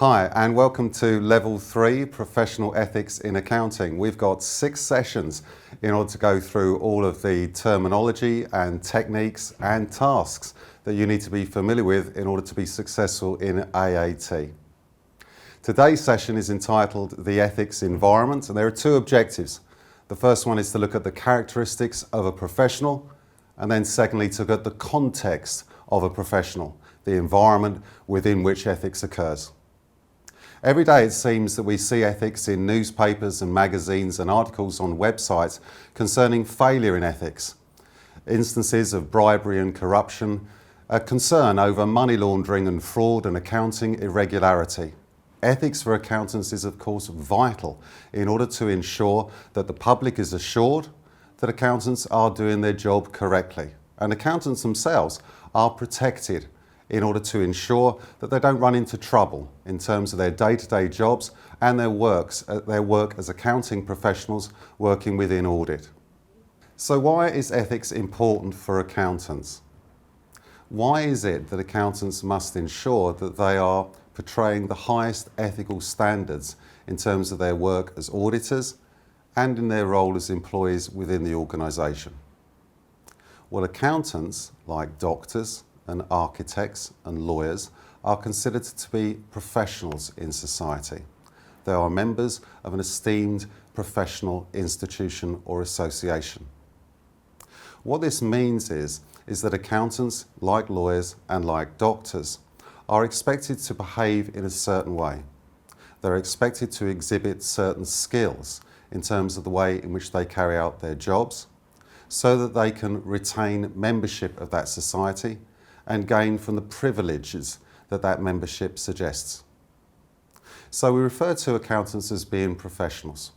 Hi, and welcome to Level 3 Professional Ethics in Accounting. We've got 6 sessions in order to go through all of the terminology and techniques and tasks that you need to be familiar with in order to be successful in AAT. Today's session is entitled The Ethics Environment, and there are 2 objectives. The first one is to look at the characteristics of a professional, and then secondly to look at the context of a professional, the environment within which ethics occurs. Every day it seems that we see ethics in newspapers and magazines and articles on websites concerning failure in ethics, instances of bribery and corruption, a concern over money laundering and fraud and accounting irregularity. Ethics for accountants is of course vital in order to ensure that the public is assured that accountants are doing their job correctly, and accountants themselves are protected in order to ensure that they don't run into trouble in terms of their day-to-day jobs and their work as accounting professionals working within audit. So why is ethics important for accountants? Why is it that accountants must ensure that they are portraying the highest ethical standards in terms of their work as auditors and in their role as employees within the organisation? Well, accountants, like doctors and architects and lawyers, are considered to be professionals in society. They are members of an esteemed professional institution or association. What this means is that accountants, like lawyers and like doctors, are expected to behave in a certain way. They're expected to exhibit certain skills in terms of the way in which they carry out their jobs, so that they can retain membership of that society and gain from the privileges that that membership suggests. So we refer to accountants as being professionals.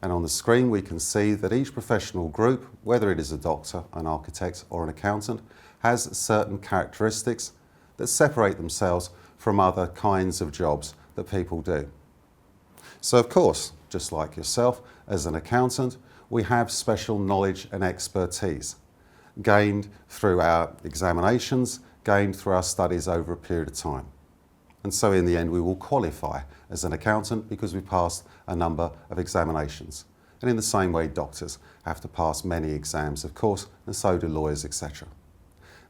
And on the screen we can see that each professional group, whether it is a doctor, an architect or an accountant, has certain characteristics that separate themselves from other kinds of jobs that people do. So of course, just like yourself, as an accountant, we have special knowledge and expertise gained through our examinations, gained through our studies over a period of time. And so in the end we will qualify as an accountant because we passed a number of examinations. And in the same way doctors have to pass many exams, of course, and so do lawyers, etc.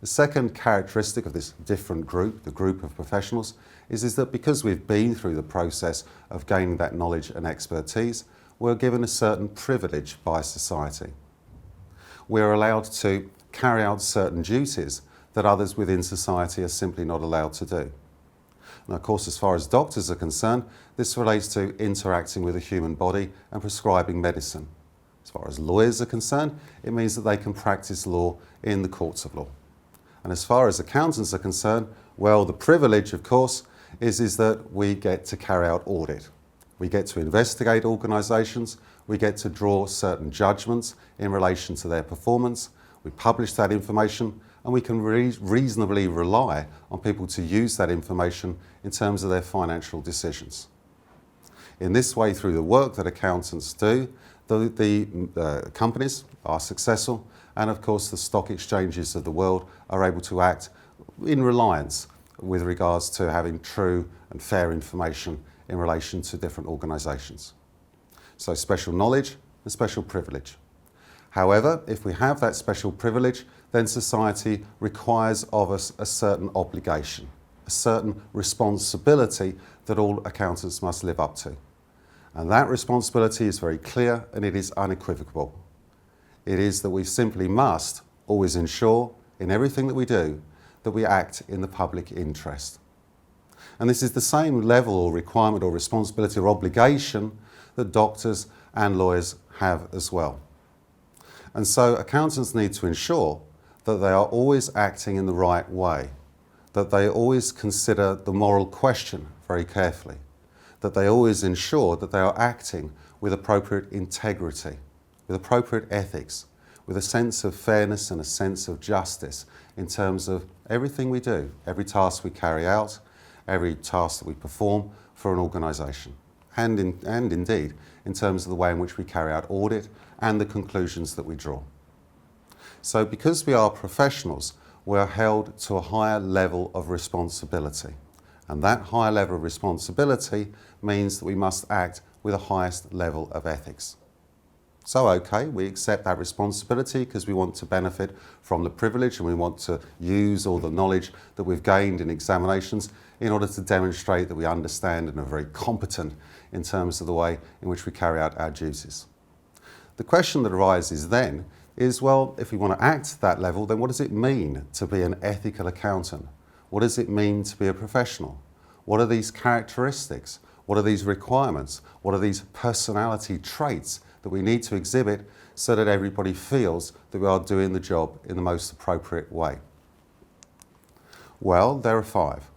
The second characteristic of this different group, the group of professionals, is that because we've been through the process of gaining that knowledge and expertise, we're given a certain privilege by society. We're allowed to carry out certain duties that others within society are simply not allowed to do. And of course, as far as doctors are concerned, this relates to interacting with the human body and prescribing medicine. As far as lawyers are concerned, it means that they can practice law in the courts of law. And as far as accountants are concerned, well, the privilege, of course, is that we get to carry out audit. We get to investigate organisations, we get to draw certain judgments in relation to their performance, we publish that information, and we can reasonably rely on people to use that information in terms of their financial decisions. In this way, through the work that accountants do, the companies are successful, and of course the stock exchanges of the world are able to act in reliance with regards to having true and fair information in relation to different organisations. So special knowledge and special privilege. However, if we have that special privilege, then society requires of us a certain obligation, a certain responsibility that all accountants must live up to. And that responsibility is very clear and it is unequivocal. It is that we simply must always ensure in everything that we do that we act in the public interest. And this is the same level or requirement or responsibility or obligation that doctors and lawyers have as well. And so accountants need to ensure that they are always acting in the right way, that they always consider the moral question very carefully, that they always ensure that they are acting with appropriate integrity, with appropriate ethics, with a sense of fairness and a sense of justice in terms of everything we do, every task we carry out, every task that we perform for an organisation, and indeed in terms of the way in which we carry out audit and the conclusions that we draw. So because we are professionals, we are held to a higher level of responsibility. And that higher level of responsibility means that we must act with the highest level of ethics. So okay, we accept that responsibility because we want to benefit from the privilege and we want to use all the knowledge that we've gained in examinations in order to demonstrate that we understand and are very competent in terms of the way in which we carry out our duties. The question that arises then is, well, if we want to act at that level, then what does it mean to be an ethical accountant? What does it mean to be a professional? What are these characteristics? What are these requirements? What are these personality traits that we need to exhibit so that everybody feels that we are doing the job in the most appropriate way? Well, there are five.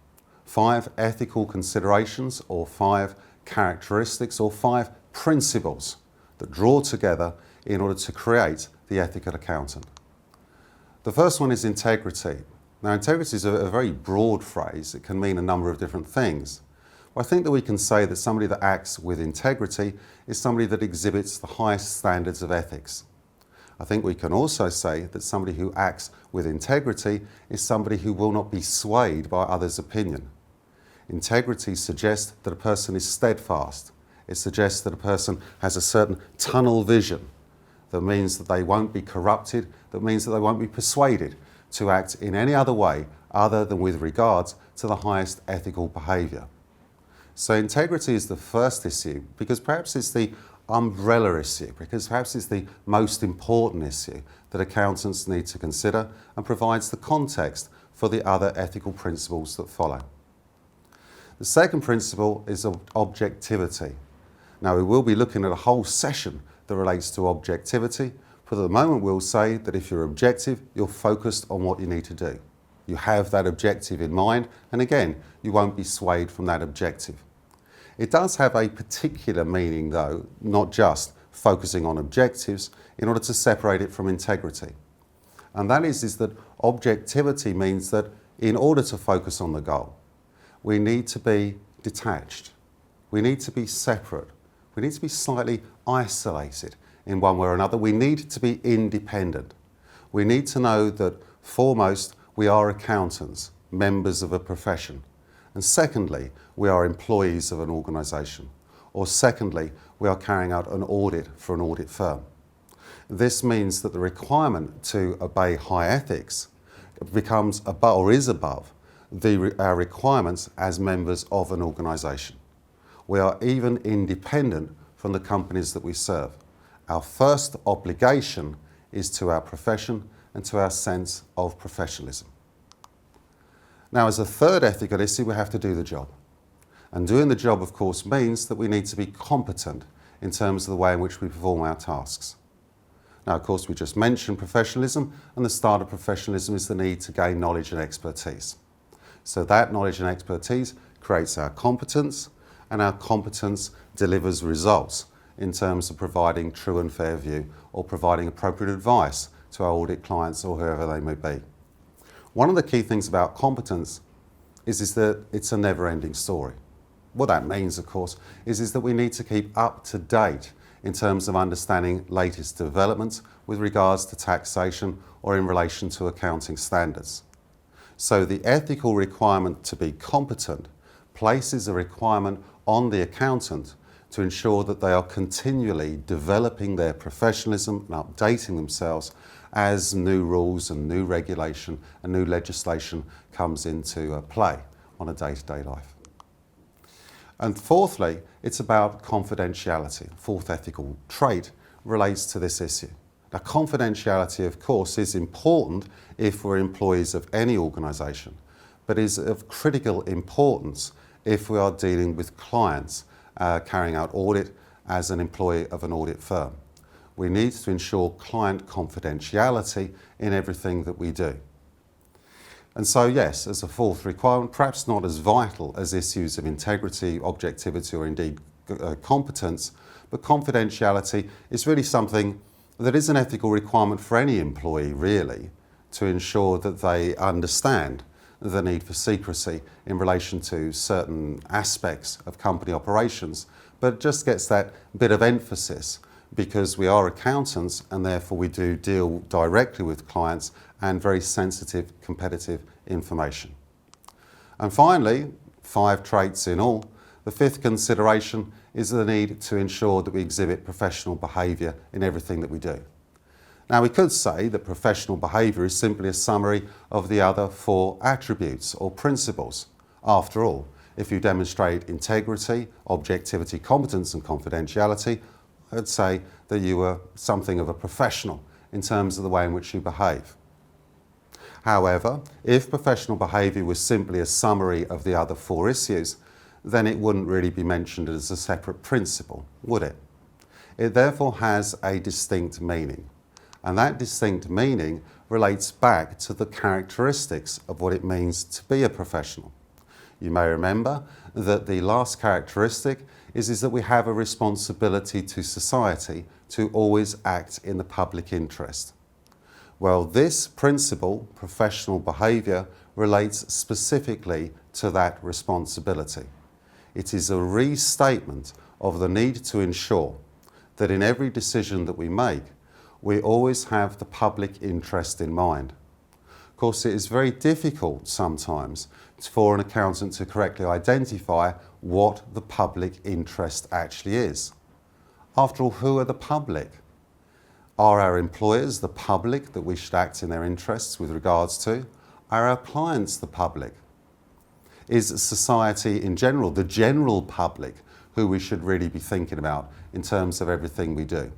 5 ethical considerations or 5 characteristics or 5 principles that draw together in order to create the ethical accountant. The first one is integrity. Now, integrity is a very broad phrase. It can mean a number of different things. Well, I think that we can say that somebody that acts with integrity is somebody that exhibits the highest standards of ethics. I think we can also say that somebody who acts with integrity is somebody who will not be swayed by others' opinion. Integrity suggests that a person is steadfast. It suggests that a person has a certain tunnel vision. That means that they won't be corrupted, that means that they won't be persuaded to act in any other way other than with regards to the highest ethical behaviour. So integrity is the first issue because perhaps it's the umbrella issue, because perhaps it's the most important issue that accountants need to consider and provides the context for the other ethical principles that follow. The second principle is objectivity. Now, we will be looking at a whole session that relates to objectivity, but at the moment we'll say that if you're objective, you're focused on what you need to do. You have that objective in mind, and again, you won't be swayed from that objective. It does have a particular meaning though, not just focusing on objectives, in order to separate it from integrity. And that is that objectivity means that in order to focus on the goal, we need to be detached. We need to be separate. We need to be slightly isolated in one way or another. We need to be independent. We need to know that foremost, we are accountants, members of a profession. And secondly, we are employees of an organisation. Or secondly, we are carrying out an audit for an audit firm. This means that the requirement to obey high ethics becomes above or is above our requirements as members of an organisation. We are even independent from the companies that we serve. Our first obligation is to our profession and to our sense of professionalism. Now, as a third ethical issue, we have to do the job. And doing the job, of course, means that we need to be competent in terms of the way in which we perform our tasks. Now, of course, we just mentioned professionalism, and the start of professionalism is the need to gain knowledge and expertise. So that knowledge and expertise creates our competence, and our competence delivers results in terms of providing true and fair view or providing appropriate advice to our audit clients or whoever they may be. One of the key things about competence is that it's a never-ending story. What that means, of course, is that we need to keep up to date in terms of understanding latest developments with regards to taxation or in relation to accounting standards. So the ethical requirement to be competent places a requirement on the accountant to ensure that they are continually developing their professionalism and updating themselves as new rules and new regulation and new legislation comes into play on a day-to-day life. And fourthly, it's about confidentiality. Fourth ethical trait relates to this issue. Now, confidentiality, of course, is important if we're employees of any organisation, but is of critical importance if we are dealing with clients carrying out audit as an employee of an audit firm. We need to ensure client confidentiality in everything that we do. And so, yes, as a fourth requirement, perhaps not as vital as issues of integrity, objectivity, or indeed competence, but confidentiality is really something that is an ethical requirement for any employee, really, to ensure that they understand the need for secrecy in relation to certain aspects of company operations, but it just gets that bit of emphasis because we are accountants and therefore we do deal directly with clients and very sensitive competitive information. And finally, 5 traits in all, the 5th consideration is the need to ensure that we exhibit professional behaviour in everything that we do. Now, we could say that professional behaviour is simply a summary of the other 4 attributes or principles. After all, if you demonstrate integrity, objectivity, competence and confidentiality, I'd say that you were something of a professional in terms of the way in which you behave. However, if professional behaviour was simply a summary of the other 4 issues, then it wouldn't really be mentioned as a separate principle, would it? It therefore has a distinct meaning, and that distinct meaning relates back to the characteristics of what it means to be a professional. You may remember that the last characteristic is that we have a responsibility to society to always act in the public interest. Well, this principle, professional behaviour, relates specifically to that responsibility. It is a restatement of the need to ensure that in every decision that we make, we always have the public interest in mind. Of course, it is very difficult sometimes for an accountant to correctly identify what the public interest actually is. After all, who are the public? Are our employers the public that we should act in their interests with regards to? Are our clients the public? Is society in general, the general public, who we should really be thinking about in terms of everything we do?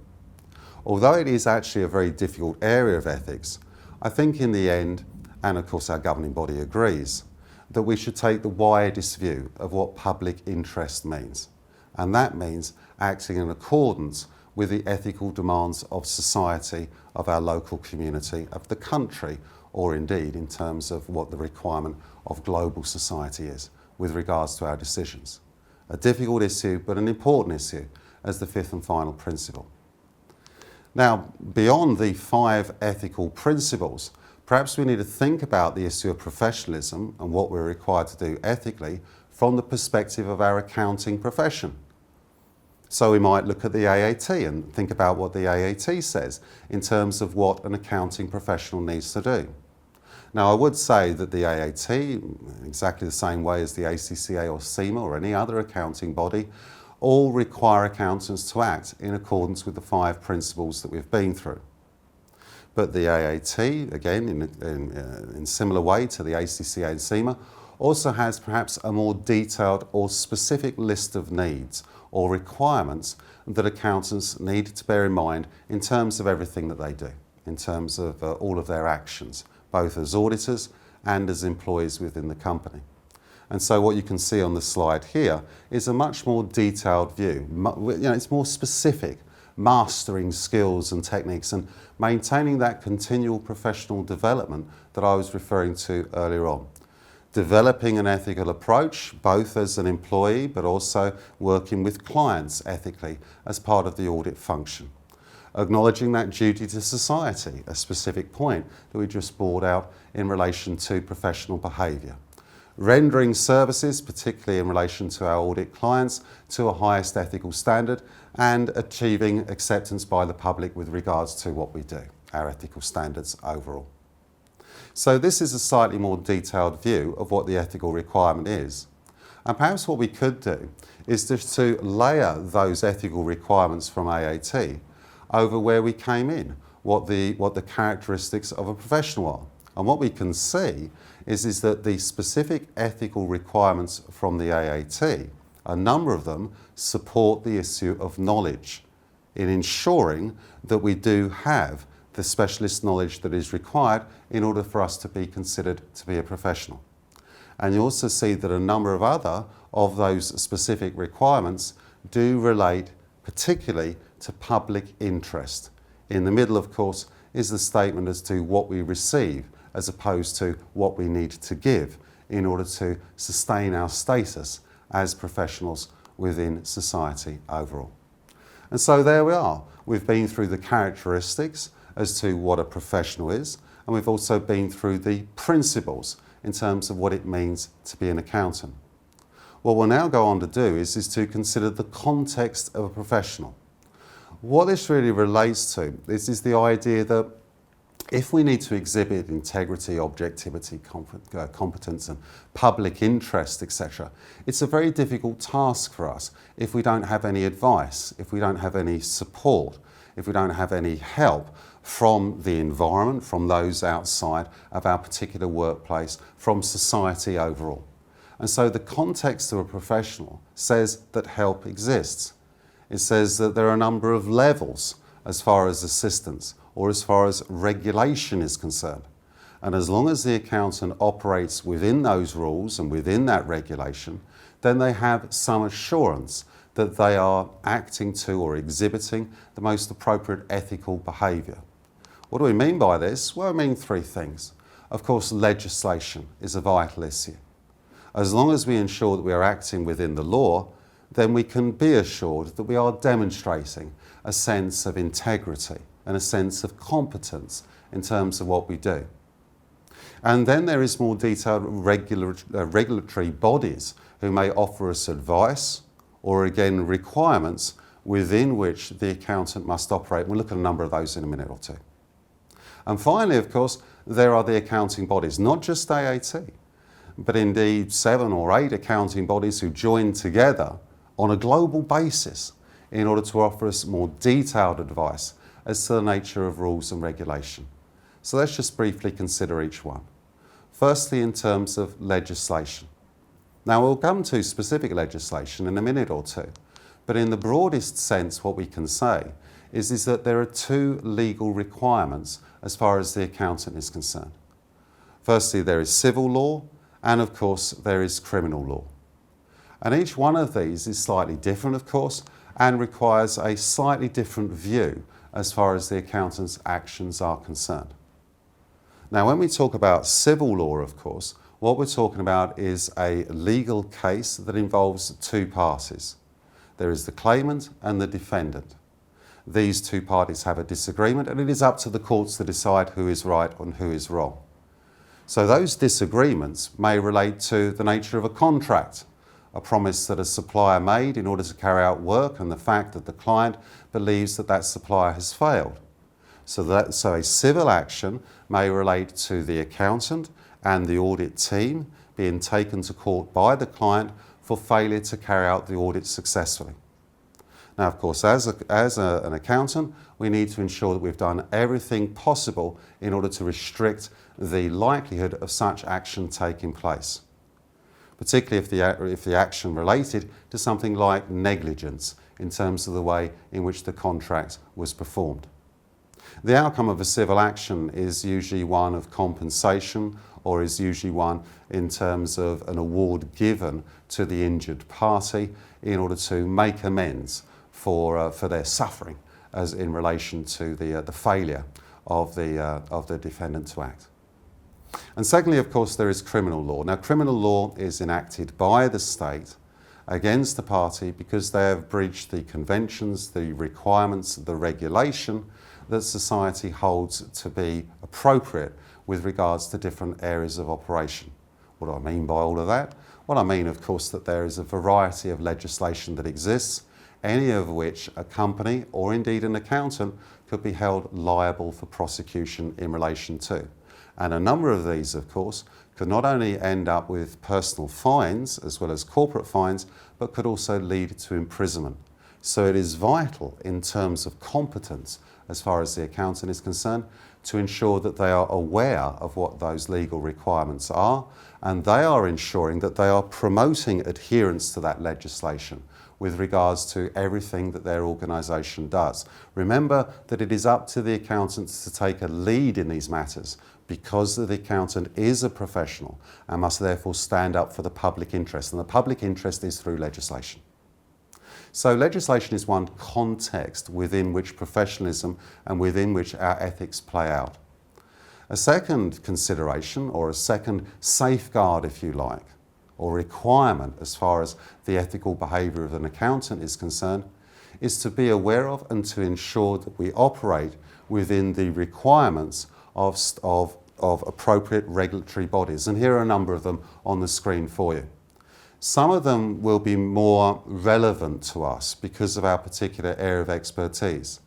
Although it is actually a very difficult area of ethics, I think in the end, and of course our governing body agrees, that we should take the widest view of what public interest means. And that means acting in accordance with the ethical demands of society, of our local community, of the country, or indeed in terms of what the requirement of global society is with regards to our decisions. A difficult issue, but an important issue as the 5th and final principle. Now, beyond the 5 ethical principles, perhaps we need to think about the issue of professionalism and what we're required to do ethically from the perspective of our accounting profession. So we might look at the AAT and think about what the AAT says in terms of what an accounting professional needs to do. Now, I would say that the AAT, exactly the same way as the ACCA or CIMA or any other accounting body, all require accountants to act in accordance with the 5 principles that we've been through. But the AAT, again, in similar way to the ACCA and CIMA, also has perhaps a more detailed or specific list of needs or requirements that accountants need to bear in mind in terms of everything that they do, in terms of all of their actions, both as auditors and as employees within the company. And so what you can see on the slide here is a much more detailed view. It's more specific, mastering skills and techniques and maintaining that continual professional development that I was referring to earlier on. Developing an ethical approach, both as an employee but also working with clients ethically as part of the audit function. Acknowledging that duty to society, a specific point that we just brought out in relation to professional behaviour. Rendering services, particularly in relation to our audit clients, to a highest ethical standard and achieving acceptance by the public with regards to what we do, our ethical standards overall. So this is a slightly more detailed view of what the ethical requirement is. And perhaps what we could do is just to layer those ethical requirements from AAT over where we came in, what the characteristics of a professional are. And what we can see is that the specific ethical requirements from the AAT, a number of them support the issue of knowledge in ensuring that we do have the specialist knowledge that is required in order for us to be considered to be a professional. And you also see that a number of other of those specific requirements do relate particularly to public interest. In the middle, of course, is the statement as to what we receive as opposed to what we need to give in order to sustain our status as professionals within society overall. And so there we are. We've been through the characteristics as to what a professional is, and we've also been through the principles in terms of what it means to be an accountant. What we'll now go on to do is to consider the context of a professional. What this really relates to is the idea that If we need to exhibit integrity, objectivity, competence and public interest, etc., it's a very difficult task for us if we don't have any advice, if we don't have any support, if we don't have any help from the environment, from those outside of our particular workplace, from society overall. And so the context of a professional says that help exists. It says that there are a number of levels as far as assistance or as far as regulation is concerned. And as long as the accountant operates within those rules and within that regulation, then they have some assurance that they are acting to or exhibiting the most appropriate ethical behaviour. What do we mean by this? Well, I mean three things. Of course, legislation is a vital issue. As long as we ensure that we are acting within the law, then we can be assured that we are demonstrating a sense of integrity and a sense of competence in terms of what we do. And then there is more detailed regulatory bodies who may offer us advice or again requirements within which the accountant must operate. We'll look at a number of those in a minute or two. And finally, of course, there are the accounting bodies, not just AAT, but indeed 7 or 8 accounting bodies who join together on a global basis in order to offer us more detailed advice as to the nature of rules and regulation. So let's just briefly consider each one. Firstly, in terms of legislation. Now, we'll come to specific legislation in a minute or two, but in the broadest sense, what we can say is that there are 2 legal requirements as far as the accountant is concerned. Firstly, there is civil law, and of course, there is criminal law. And each one of these is slightly different, of course, and requires a slightly different view as far as the accountant's actions are concerned. Now, when we talk about civil law, of course, what we're talking about is a legal case that involves 2 parties. There is the claimant and the defendant. These 2 parties have a disagreement, and it is up to the courts to decide who is right and who is wrong. So those disagreements may relate to the nature of a contract, a promise that a supplier made in order to carry out work, and the fact that the client believes that that supplier has failed. So a civil action may relate to the accountant and the audit team being taken to court by the client for failure to carry out the audit successfully. Now, of course, as an accountant, we need to ensure that we've done everything possible in order to restrict the likelihood of such action taking place, particularly if the action related to something like negligence in terms of the way in which the contract was performed. The outcome of a civil action is usually one of compensation, or is usually one in terms of an award given to the injured party in order to make amends for their suffering as in relation to the failure of the defendant to act. And secondly, of course, there is criminal law. Now, criminal law is enacted by the state against the party because they have breached the conventions, the requirements, the regulation that society holds to be appropriate with regards to different areas of operation. What do I mean by all of that? Well, I mean, of course, that there is a variety of legislation that exists, any of which a company or indeed an accountant could be held liable for prosecution in relation to. And a number of these, of course, could not only end up with personal fines as well as corporate fines, but could also lead to imprisonment. So it is vital in terms of competence, as far as the accountant is concerned, to ensure that they are aware of what those legal requirements are, and they are ensuring that they are promoting adherence to that legislation with regards to everything that their organisation does. Remember that it is up to the accountants to take a lead in these matters, because the accountant is a professional and must therefore stand up for the public interest, and the public interest is through legislation. So legislation is one context within which professionalism and within which our ethics play out. A second consideration, or a second safeguard, if you like, or requirement as far as the ethical behaviour of an accountant is concerned, is to be aware of and to ensure that we operate within the requirements of appropriate regulatory bodies. And here are a number of them on the screen for you. Some of them will be more relevant to us because of our particular area of expertise.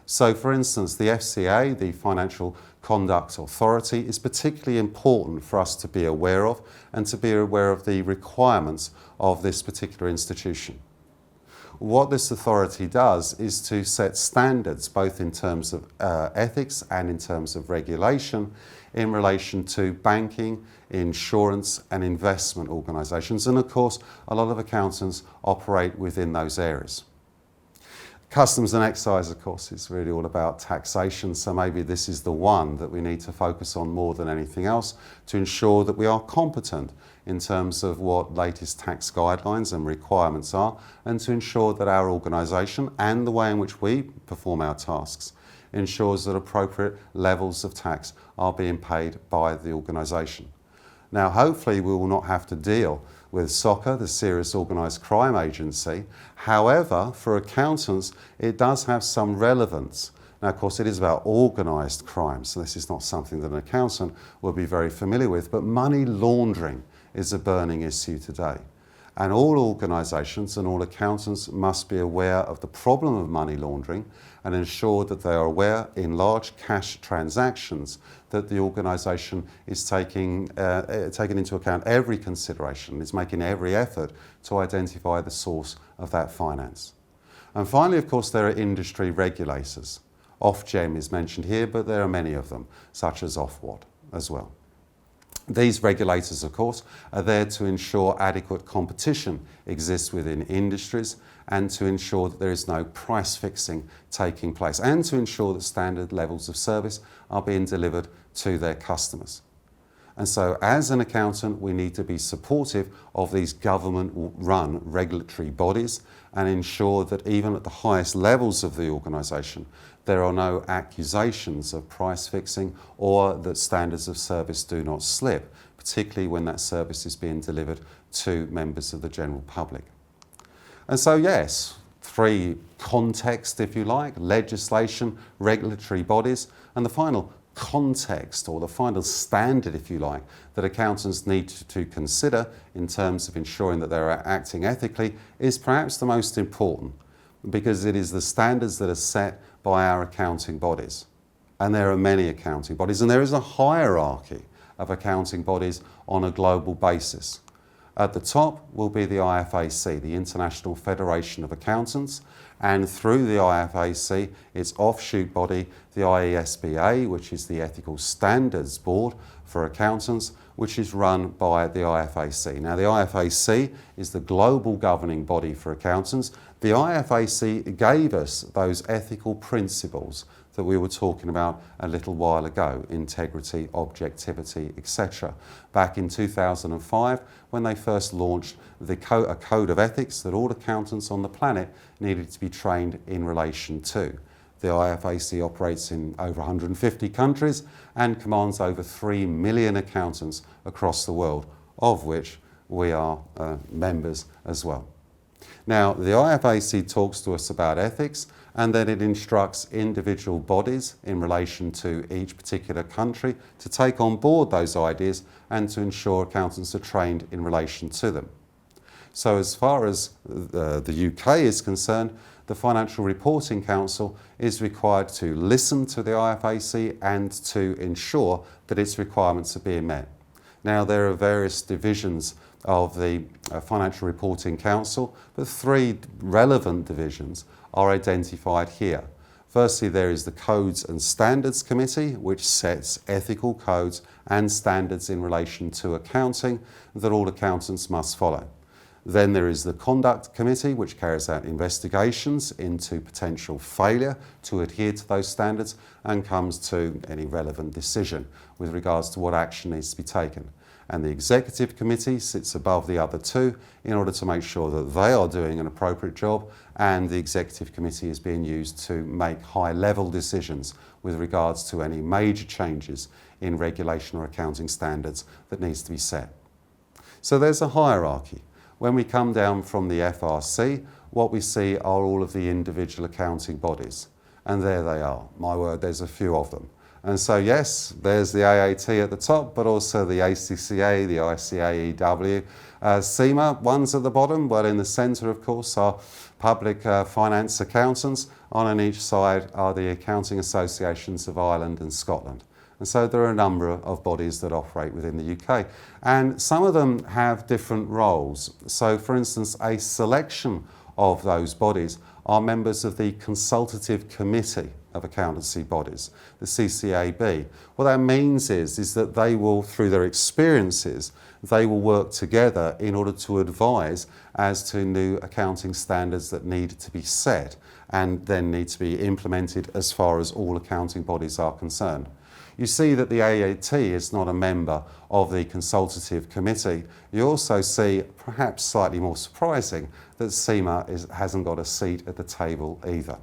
So for instance, the FCA, the Financial Conduct Authority, is particularly important for us to be aware of and to be aware of the requirements of this particular institution. What this authority does is to set standards both in terms of ethics and in terms of regulation in relation to banking, insurance and investment organisations, and of course a lot of accountants operate within those areas. Customs and excise, of course, is really all about taxation, so maybe this is the one that we need to focus on more than anything else to ensure that we are competent in terms of what latest tax guidelines and requirements are, and to ensure that our organisation and the way in which we perform our tasks ensures that appropriate levels of tax are being paid by the organisation. Now, hopefully we will not have to deal with SOCA, the Serious Organised Crime Agency. However, for accountants, it does have some relevance. Now, of course, it is about organised crime, so this is not something that an accountant will be very familiar with, but money laundering is a burning issue today. And all organisations and all accountants must be aware of the problem of money laundering and ensure that they are aware in large cash transactions that the organisation is taking into account every consideration, is making every effort to identify the source of that finance. And finally, of course, there are industry regulators. Ofgem is mentioned here, but there are many of them, such as Ofwat as well. These regulators, of course, are there to ensure adequate competition exists within industries and to ensure that there is no price fixing taking place and to ensure that standard levels of service are being delivered to their customers. And so as an accountant, we need to be supportive of these government-run regulatory bodies and ensure that even at the highest levels of the organisation, there are no accusations of price fixing or that standards of service do not slip, particularly when that service is being delivered to members of the general public. And so yes, three contexts, if you like: legislation, regulatory bodies, and the final context, or the final standard, if you like, that accountants need to consider in terms of ensuring that they're acting ethically is perhaps the most important, because it is the standards that are set by our accounting bodies. And there are many accounting bodies, and there is a hierarchy of accounting bodies on a global basis. At the top will be the IFAC, the International Federation of Accountants, and through the IFAC, its offshoot body, the IESBA, which is the Ethical Standards Board for Accountants, which is run by the IFAC. Now, the IFAC is the global governing body for accountants. The IFAC gave us those ethical principles that we were talking about a little while ago: integrity, objectivity, etc. Back in 2005, when they first launched a code of ethics that all accountants on the planet needed to be trained in relation to. The IFAC operates in over 150 countries and commands over 3 million accountants across the world, of which we are members as well. Now, the IFAC talks to us about ethics, and then it instructs individual bodies in relation to each particular country to take on board those ideas and to ensure accountants are trained in relation to them. So as far as the UK is concerned, the Financial Reporting Council is required to listen to the IFAC and to ensure that its requirements are being met. Now, there are various divisions of the Financial Reporting Council, but three relevant divisions are identified here. Firstly, there is the Codes and Standards Committee, which sets ethical codes and standards in relation to accounting that all accountants must follow. Then there is the Conduct Committee, which carries out investigations into potential failure to adhere to those standards and comes to any relevant decision with regards to what action needs to be taken. And the Executive Committee sits above the other two in order to make sure that they are doing an appropriate job, and the Executive Committee is being used to make high-level decisions with regards to any major changes in regulation or accounting standards that needs to be set. So there's a hierarchy. When we come down from the FRC, what we see are all of the individual accounting bodies. And there they are. My word, there's a few of them. And so yes, there's the AAT at the top, but also the ACCA, the ICAEW, CIMA, one's at the bottom, but in the centre, of course, are public finance accountants. On each side are the accounting associations of Ireland and Scotland. And so there are a number of bodies that operate within the UK. And some of them have different roles. So for instance, a selection of those bodies are members of the Consultative Committee of Accountancy Bodies, the CCAB. What that means is that they will, through their experiences, they will work together in order to advise as to new accounting standards that need to be set and then need to be implemented as far as all accounting bodies are concerned. You see that the AAT is not a member of the Consultative Committee. You also see, perhaps slightly more surprising, that CIMA hasn't got a seat at the table either.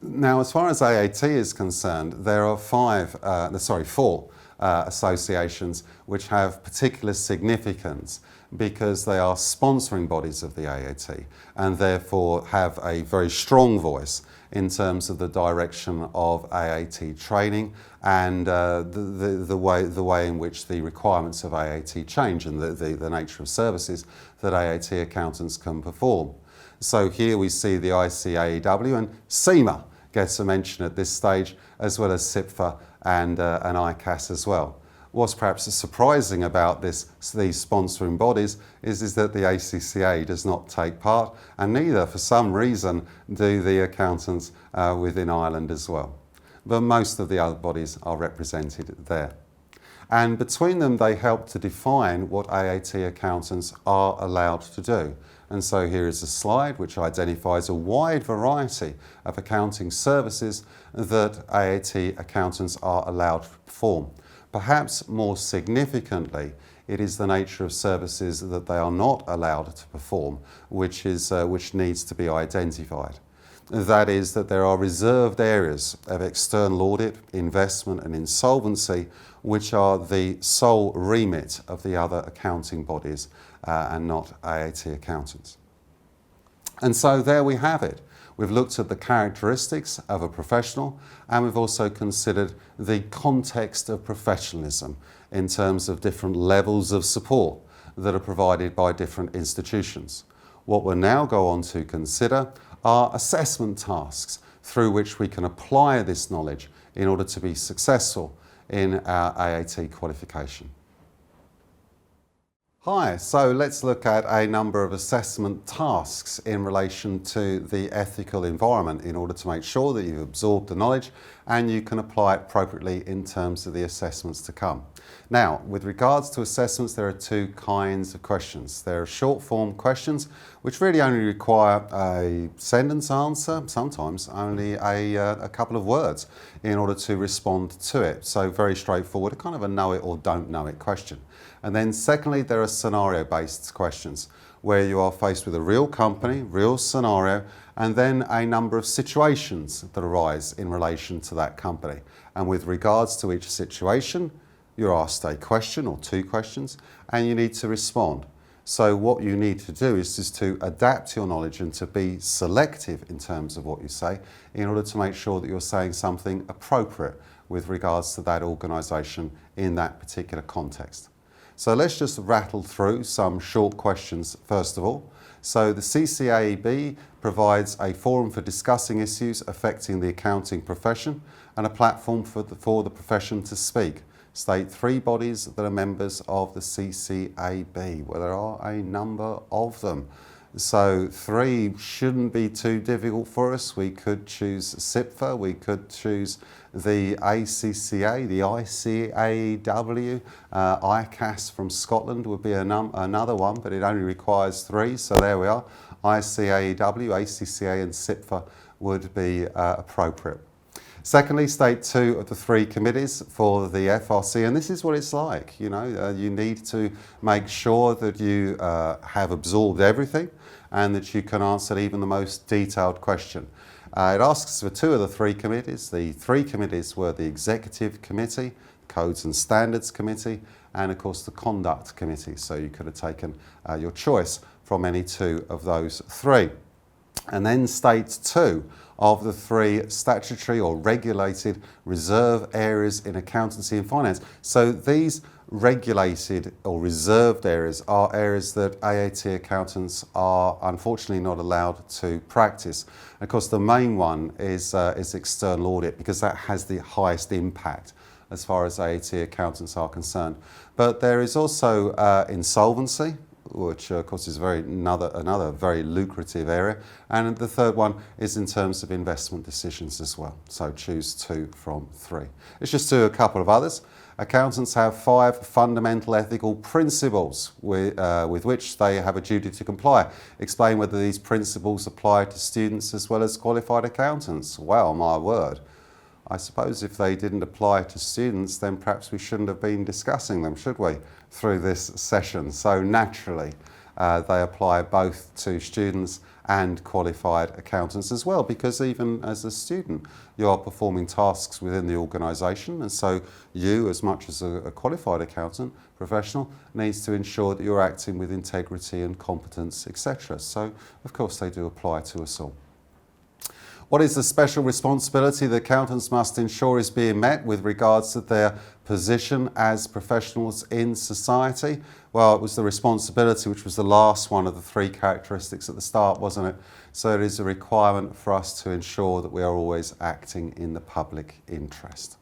Now, as far as AAT is concerned, there are four associations which have particular significance because they are sponsoring bodies of the AAT and therefore have a very strong voice in terms of the direction of AAT training and the way in which the requirements of AAT change and the nature of services that AAT accountants can perform. So here we see the ICAEW, and CIMA gets a mention at this stage, as well as CIPFA and ICAS as well. What's perhaps surprising about these sponsoring bodies is that the ACCA does not take part, and neither, for some reason, do the accountants within Ireland as well. But most of the other bodies are represented there. And between them, they help to define what AAT accountants are allowed to do. And so here is a slide which identifies a wide variety of accounting services that AAT accountants are allowed to perform. Perhaps more significantly, it is the nature of services that they are not allowed to perform, which needs to be identified. That is, that there are reserved areas of external audit, investment and insolvency, which are the sole remit of the other accounting bodies and not AAT accountants. And so there we have it. We've looked at the characteristics of a professional, and we've also considered the context of professionalism in terms of different levels of support that are provided by different institutions. What we'll now go on to consider are assessment tasks through which we can apply this knowledge in order to be successful in our AAT qualification. Hi, so let's look at a number of assessment tasks in relation to the ethical environment in order to make sure that you've absorbed the knowledge and you can apply it appropriately in terms of the assessments to come. Now, with regards to assessments, there are two kinds of questions. There are short form questions which really only require a sentence answer, sometimes only a couple of words in order to respond to it. So very straightforward, a kind of a know it or don't know it question. And then secondly, there are scenario-based questions where you are faced with a real company, real scenario, and then a number of situations that arise in relation to that company. And with regards to each situation, you're asked a question or two questions, and you need to respond. So what you need to do is just to adapt your knowledge and to be selective in terms of what you say in order to make sure that you're saying something appropriate with regards to that organisation in that particular context. So let's just rattle through some short questions first of all. So the CCAB provides a forum for discussing issues affecting the accounting profession and a platform for the profession to speak. State three bodies that are members of the CCAB. Well, there are a number of them. So three shouldn't be too difficult for us. We could choose CIPFA, we could choose the ACCA, the ICAEW, ICAS from Scotland would be another one, but it only requires three, so there we are. ICAEW, ACCA and CIPFA would be appropriate. Secondly, state two of the three committees for the FRC, and this is what it's like, you know, you need to make sure that you have absorbed everything and that you can answer even the most detailed question. It asks for two of the three committees. The three committees were the Executive Committee, Codes and Standards Committee, and of course the Conduct Committee. So you could have taken your choice from any two of those three. And then state two of the three statutory or regulated reserve areas in accountancy and finance. So these regulated or reserved areas are areas that AAT accountants are unfortunately not allowed to practice. And of course, the main one is external audit, because that has the highest impact as far as AAT accountants are concerned. But there is also insolvency, which of course is another very lucrative area. And the third one is in terms of investment decisions as well. So choose 2 from 3. Let's just do a couple of others. Accountants have 5 fundamental ethical principles with which they have a duty to comply. Explain whether these principles apply to students as well as qualified accountants. Well, my word. I suppose if they didn't apply to students, then perhaps we shouldn't have been discussing them, should we, through this session? So naturally, they apply both to students and qualified accountants as well, because even as a student, you are performing tasks within the organisation, and so you, as much as a qualified accountant professional, needs to ensure that you're acting with integrity and competence, etc. So, of course, they do apply to us all. What is the special responsibility that accountants must ensure is being met with regards to their position as professionals in society? Well, it was the responsibility, which was the last one of the 3 characteristics at the start, wasn't it? So it is a requirement for us to ensure that we are always acting in the public interest.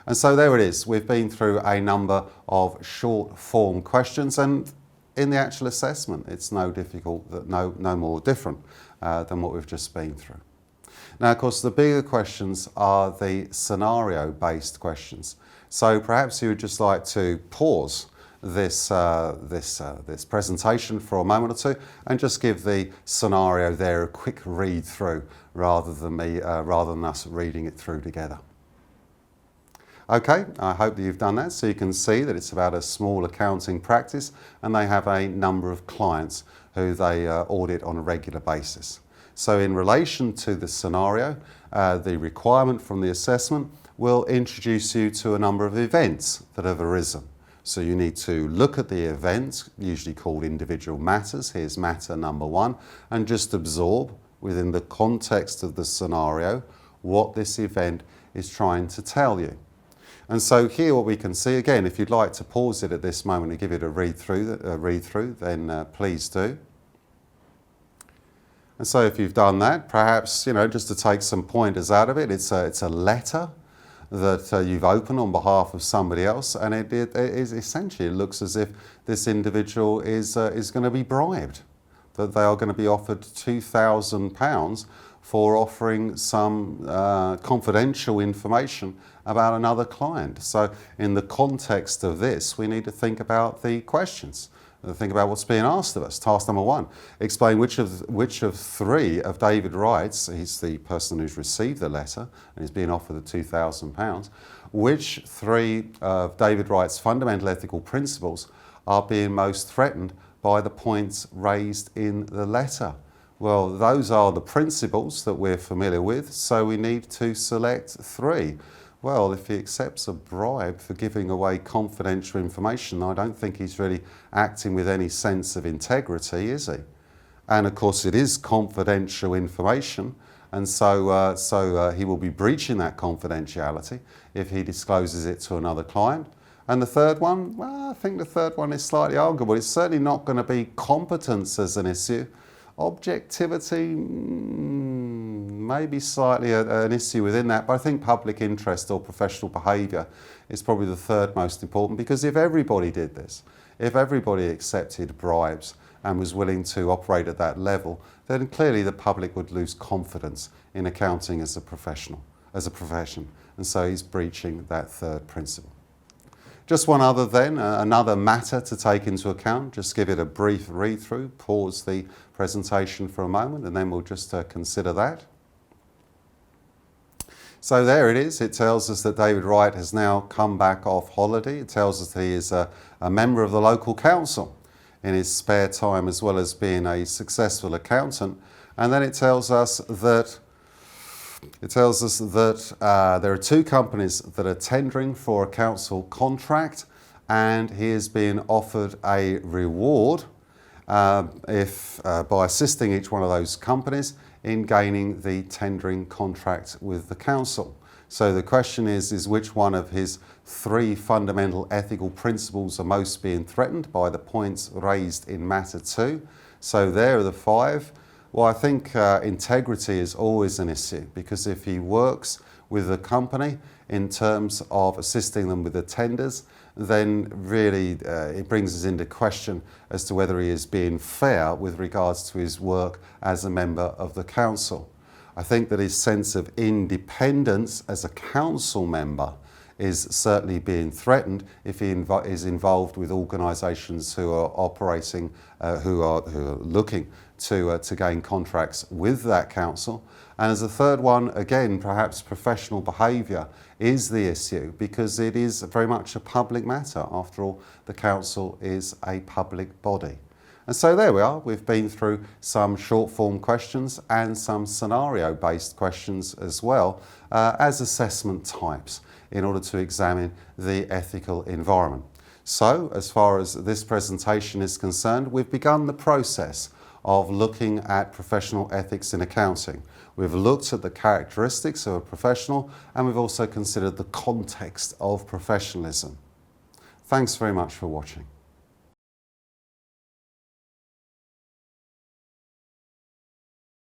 And so there it is. We've been through a number of short form questions, and in the actual assessment, it's no more different than what we've just been through. Now, of course, the bigger questions are the scenario-based questions. So perhaps you would just like to pause this presentation for a moment or two and just give the scenario there a quick read through, rather than us reading it through together. Okay, I hope that you've done that. So you can see that it's about a small accounting practice, and they have a number of clients who they audit on a regular basis. So in relation to the scenario, the requirement from the assessment will introduce you to a number of events that have arisen. So you need to look at the events, usually called individual matters. Here's matter number 1, and just absorb within the context of the scenario what this event is trying to tell you. And so here what we can see, again, if you'd like to pause it at this moment and give it a read through, then please do. And so if you've done that, perhaps, just to take some pointers out of it, it's a letter that you've opened on behalf of somebody else, and it is essentially, it looks as if this individual is going to be bribed, that they are going to be offered £2,000 for offering some confidential information about another client. So in the context of this, we need to think about the questions. Think about what's being asked of us. Task number 1, explain which of 3 of David Wright's, he's the person who's received the letter and is being offered the £2,000, which 3 of David Wright's fundamental ethical principles are being most threatened by the points raised in the letter. Well, those are the principles that we're familiar with, so we need to select 3. Well, if he accepts a bribe for giving away confidential information, I don't think he's really acting with any sense of integrity, is he? And of course, it is confidential information, and so he will be breaching that confidentiality if he discloses it to another client. And the third one, well, I think the third one is slightly arguable. It's certainly not going to be competence as an issue. Objectivity, maybe slightly an issue within that, but I think public interest or professional behaviour is probably the third most important, because if everybody did this, if everybody accepted bribes and was willing to operate at that level, then clearly the public would lose confidence in accounting as a profession, and so he's breaching that third principle. Just one other then, another matter to take into account. Just give it a brief read through, pause the presentation for a moment, and then we'll just consider that. So there it is. It tells us that David Wright has now come back off holiday. It tells us that he is a member of the local council in his spare time, as well as being a successful accountant. And then it tells us that there are 2 companies that are tendering for a council contract, and he is being offered a reward by assisting each one of those companies in gaining the tendering contract with the council. So the question is which one of his 3 fundamental ethical principles are most being threatened by the points raised in matter 2? So there are the 5. Well, I think integrity is always an issue, because if he works with the company in terms of assisting them with the tenders, then really it brings us into question as to whether he is being fair with regards to his work as a member of the council. I think that his sense of independence as a council member is certainly being threatened if he is involved with organisations who are operating, who are looking to gain contracts with that council. And as a third one, again, perhaps professional behaviour is the issue, because it is very much a public matter. After all, the council is a public body. And so there we are. We've been through some short form questions and some scenario based questions as well as assessment types in order to examine the ethical environment. So as far as this presentation is concerned, we've begun the process of looking at professional ethics in accounting. We've looked at the characteristics of a professional, and we've also considered the context of professionalism. Thanks very much for watching.